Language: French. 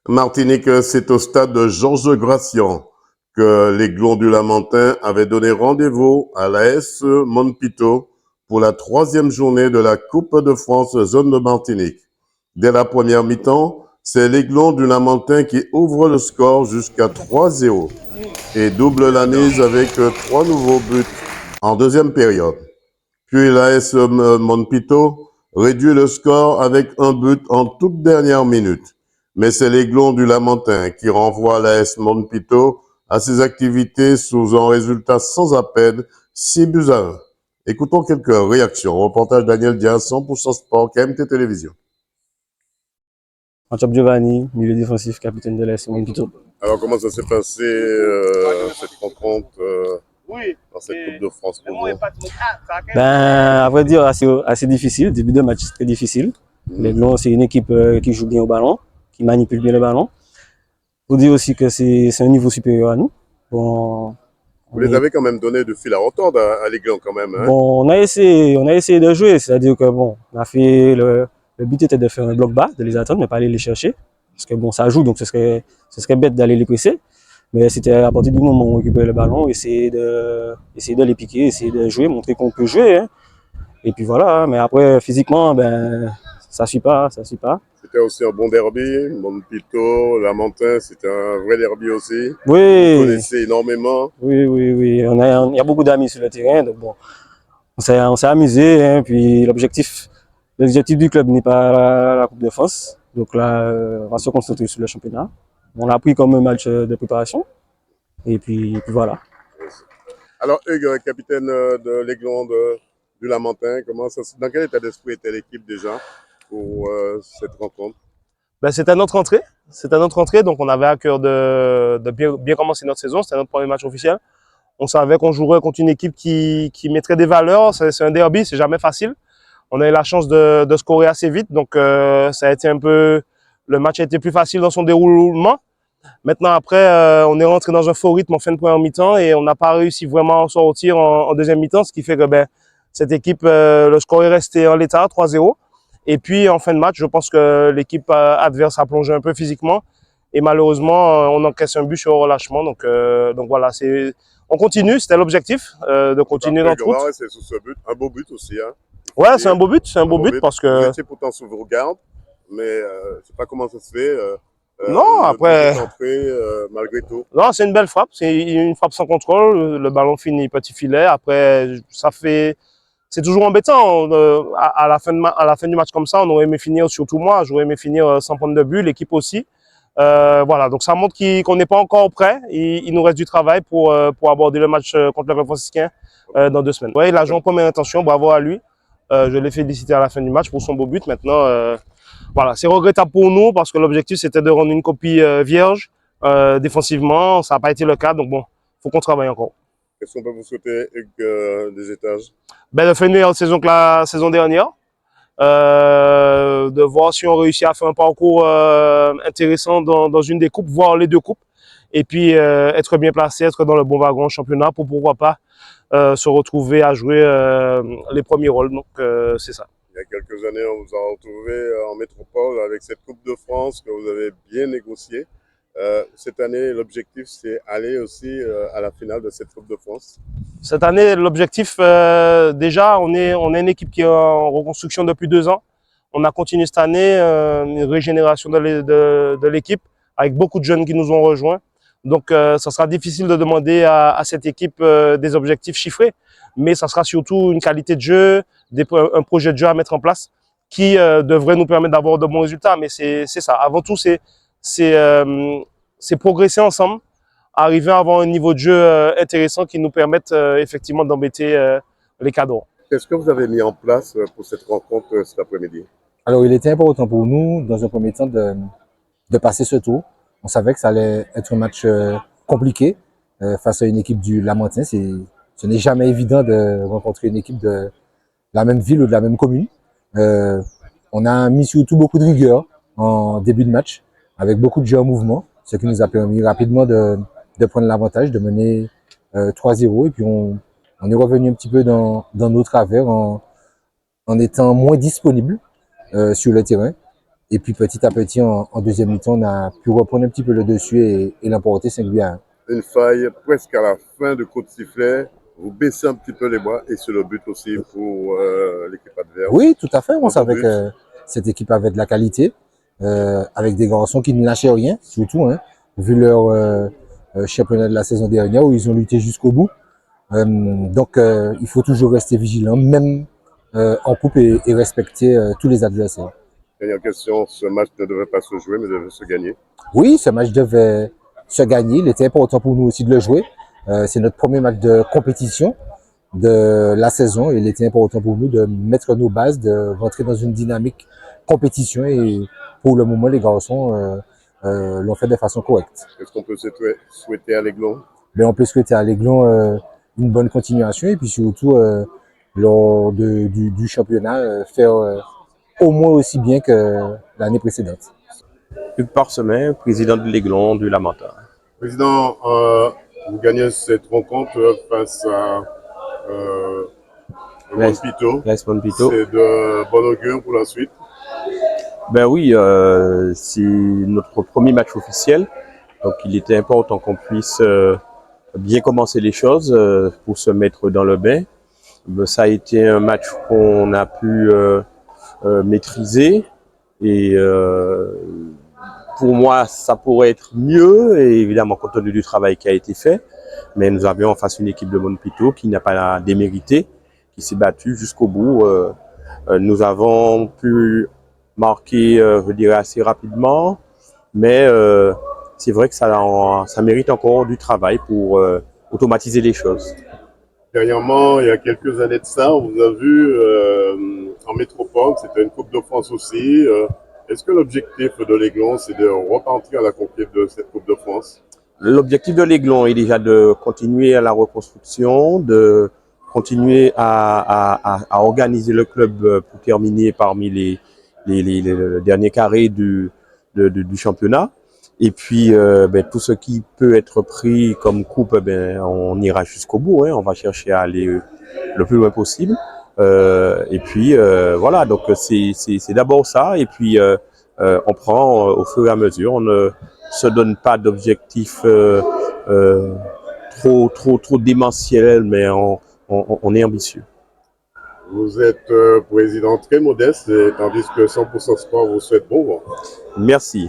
Martinique, c'est au stade de Georges Gracian que l'Aiglon du Lamentin avait donné rendez-vous à l'AS Montpito pour la troisième journée de la Coupe de France Zone de Martinique. Dès la première mi-temps, c'est l'Aiglon du Lamentin qui ouvre le score jusqu'à 3-0 et double la mise avec 3 nouveaux buts en deuxième période. Puis l'AS Montpito réduit le score avec un but en toute dernière minute. Mais c'est l'Aiglon du Lamentin qui renvoie l'AS Montpito à ses activités sous un résultat sans appel, 6-1. Écoutons quelques réactions. Reportage Daniel Diaz, 100% Sport, KMT Télévision. Antiope Giovanni, milieu défensif, capitaine de l'AS Montpito. Alors, comment ça s'est passé cette rencontre dans cette Coupe de France pour vous? À vrai dire, assez difficile. Début de match très difficile. L'Aiglon, c'est une équipe qui joue bien au ballon, qui manipule bien le ballon. Faut dire aussi que c'est un niveau supérieur à nous. Bon, vous les avez quand même donné de fil à retordre à l'Aiglon quand même. Hein? Bon, on a essayé de jouer, c'est-à-dire que bon, on a fait le but était de faire un bloc bas, de les attendre, mais pas aller les chercher. Parce que bon, ça joue, donc ce serait bête d'aller les presser. Mais c'était à partir du moment où on récupère le ballon, essayer de les piquer, essayer de jouer, montrer qu'on peut jouer. Hein. Et puis voilà, mais après, physiquement, ça suit pas. C'était aussi un bon derby, Montpito, Lamentin, c'était un vrai derby aussi. Oui. Vous connaissez énormément. Oui. Il y a beaucoup d'amis sur le terrain, donc bon, on s'est amusé, hein, puis l'objectif du club n'est pas la Coupe de France. Donc là, on va se concentrer sur le championnat. On l'a pris comme un match de préparation. Et puis voilà. Alors, Hugues, capitaine de l'Aiglon du Lamentin, dans quel état d'esprit était l'équipe déjà pour cette rencontre? C'était notre entrée. Donc on avait à cœur de bien commencer notre saison. C'était notre premier match officiel. On savait qu'on jouerait contre une équipe qui mettrait des valeurs. C'est un derby, c'est jamais facile. On a eu la chance de scorer assez vite. Donc ça a été le match a été plus facile dans son déroulement. Maintenant, après, on est rentré dans un faux rythme en fin de première mi-temps et on n'a pas réussi vraiment à en sortir en deuxième mi-temps, ce qui fait que cette équipe, le score est resté en l'état, 3-0. Et puis, en fin de match, je pense que l'équipe adverse a plongé un peu physiquement et malheureusement, on encaisse un but sur relâchement. Donc voilà, on continue, c'était l'objectif, de continuer notre route. Ouais, c'est sous ce but, un beau but aussi. Hein. Ouais, c'est un beau but parce que... Vous étiez pourtant sous vos gardes, mais je ne sais pas comment ça se fait. Non, après... malgré tout. Non, c'est une belle frappe. C'est une frappe sans contrôle. Le ballon finit petit filet. Après, c'est toujours embêtant. À la fin du match comme ça, on aurait aimé finir, surtout moi, j'aurais aimé finir sans prendre de but, l'équipe aussi. Voilà, donc ça montre qu'on n'est pas encore prêt. Il nous reste du travail pour aborder le match contre le Club franciscain dans 2 semaines. Ouais, il a joué en première intention, bravo à lui. Je l'ai félicité à la fin du match pour son beau but. Maintenant, voilà, c'est regrettable pour nous parce que l'objectif c'était de rendre une copie vierge défensivement. Ça n'a pas été le cas, donc bon, il faut qu'on travaille encore. Qu'est-ce qu'on peut vous souhaiter, des étages? De faire une meilleure saison que la saison dernière. De voir si on réussit à faire un parcours intéressant dans une des coupes, voire les 2 coupes. Et puis être bien placé, être dans le bon wagon au championnat pour pourquoi pas se retrouver à jouer les premiers rôles. Donc c'est ça. Il y a quelques années, on vous a retrouvé en métropole avec cette Coupe de France que vous avez bien négociée. Cette année, l'objectif, c'est aller aussi à la finale de cette Coupe de France. Cette année, l'objectif, déjà, on est une équipe qui est en reconstruction depuis 2 ans. On a continué cette année une régénération de l'équipe avec beaucoup de jeunes qui nous ont rejoints. Donc, ça sera difficile de demander à cette équipe des objectifs chiffrés, mais ça sera surtout une qualité de jeu, un projet de jeu à mettre en place qui devrait nous permettre d'avoir de bons résultats. Mais c'est ça. Avant tout, c'est progresser ensemble, arriver à avoir un niveau de jeu intéressant qui nous permette effectivement d'embêter les cadres. Qu'est-ce que vous avez mis en place pour cette rencontre cet après-midi? Alors, il était important pour nous, dans un premier temps, de passer ce tour. On savait que ça allait être un match compliqué face à une équipe du Lamentin. Ce n'est jamais évident de rencontrer une équipe de la même ville ou de la même commune. On a mis surtout beaucoup de rigueur en début de match, avec beaucoup de jeux en mouvement, ce qui nous a permis rapidement de prendre l'avantage, de mener 3-0. Et puis on est revenu un petit peu dans nos travers en étant moins disponible sur le terrain. Et puis petit à petit, en deuxième mi-temps, on a pu reprendre un petit peu le dessus et l'emporter 5-1. Une faille presque à la fin de coup de sifflet. Vous baissez un petit peu les bras et c'est le but aussi pour l'équipe adverse. Oui, tout à fait. On Autre savait but. que cette équipe avait de la qualité, avec des garçons qui ne lâchaient rien, surtout, hein, vu leur championnat de la saison dernière où ils ont lutté jusqu'au bout. Donc, il faut toujours rester vigilant, même en coupe et respecter tous les adversaires. Dernière question, ce match ne devait pas se jouer mais devait se gagner. Oui, ce match devait se gagner. Il était important pour nous aussi de le jouer. C'est notre premier match de compétition de la saison. Il était important pour nous de mettre nos bases, de rentrer dans une dynamique compétition. Et pour le moment, les garçons l'ont fait de façon correcte. Qu'est-ce qu'on peut souhaiter à l'Aiglon? Mais on peut souhaiter à l'Aiglon une bonne continuation et puis surtout lors du championnat faire au moins aussi bien que l'année précédente. Hugues Parsemin, président de l'Aiglon du Lamentin. Président, vous gagnez cette rencontre face à Monpito. l'AS Monpito. C'est de bon augure pour la suite. Ben oui, c'est notre premier match officiel. Donc il était important qu'on puisse bien commencer les choses pour se mettre dans le bain. Ça a été un match qu'on a pu maîtriser et pour moi, ça pourrait être mieux, et évidemment, compte tenu du travail qui a été fait. Mais nous avions en face une équipe de Monpito qui n'a pas démérité, qui s'est battue jusqu'au bout. Nous avons pu marquer, je dirais, assez rapidement, mais c'est vrai que ça mérite encore du travail pour automatiser les choses. Dernièrement, il y a quelques années de ça, on vous a vu en métropole, c'était une Coupe de France aussi. Est-ce que l'objectif de l'Aiglon, c'est de repartir à la conquête de cette Coupe de France? L'objectif de l'Aiglon est déjà de continuer à la reconstruction, de continuer à organiser le club pour terminer parmi les derniers carrés du championnat. Et puis, tout ce qui peut être pris comme coupe, on ira jusqu'au bout. Hein, on va chercher à aller le plus loin possible. Et puis, voilà, donc c'est d'abord ça. Et puis, on prend au fur et à mesure. On ne se donne pas d'objectifs trop démentiels, mais on est ambitieux. Vous êtes président très modeste, tandis que 100% Sport vous souhaite bon vent. Merci.